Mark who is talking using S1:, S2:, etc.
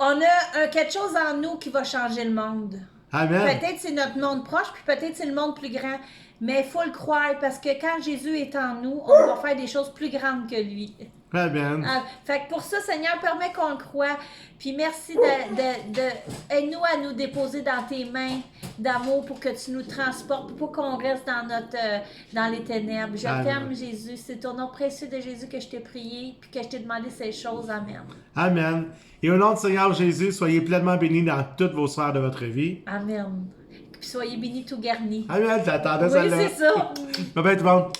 S1: On a quelque chose en nous qui va changer le monde.
S2: Amen.
S1: Peut-être c'est notre monde proche, puis peut-être c'est le monde plus grand. Mais il faut le croire, parce que quand Jésus est en nous, on va faire des choses plus grandes que lui.
S2: Amen.
S1: Fait que pour ça, Seigneur, permets qu'on le croie. Puis merci aide-nous à nous déposer dans tes mains d'amour pour que tu nous transportes, pour qu'on reste dans les ténèbres. Je
S2: Amen.
S1: t'aime, Jésus. C'est au nom précieux de Jésus que je t'ai prié, puis que je t'ai demandé ces choses. Amen.
S2: Amen. Et au nom du Seigneur Jésus, soyez pleinement bénis dans toutes vos sphères de votre vie.
S1: Amen. Puis soyez bénis tout garnis.
S2: Amen. J'attendais
S1: Oui,
S2: ça là.
S1: c'est ça.
S2: Bye bye tout le monde.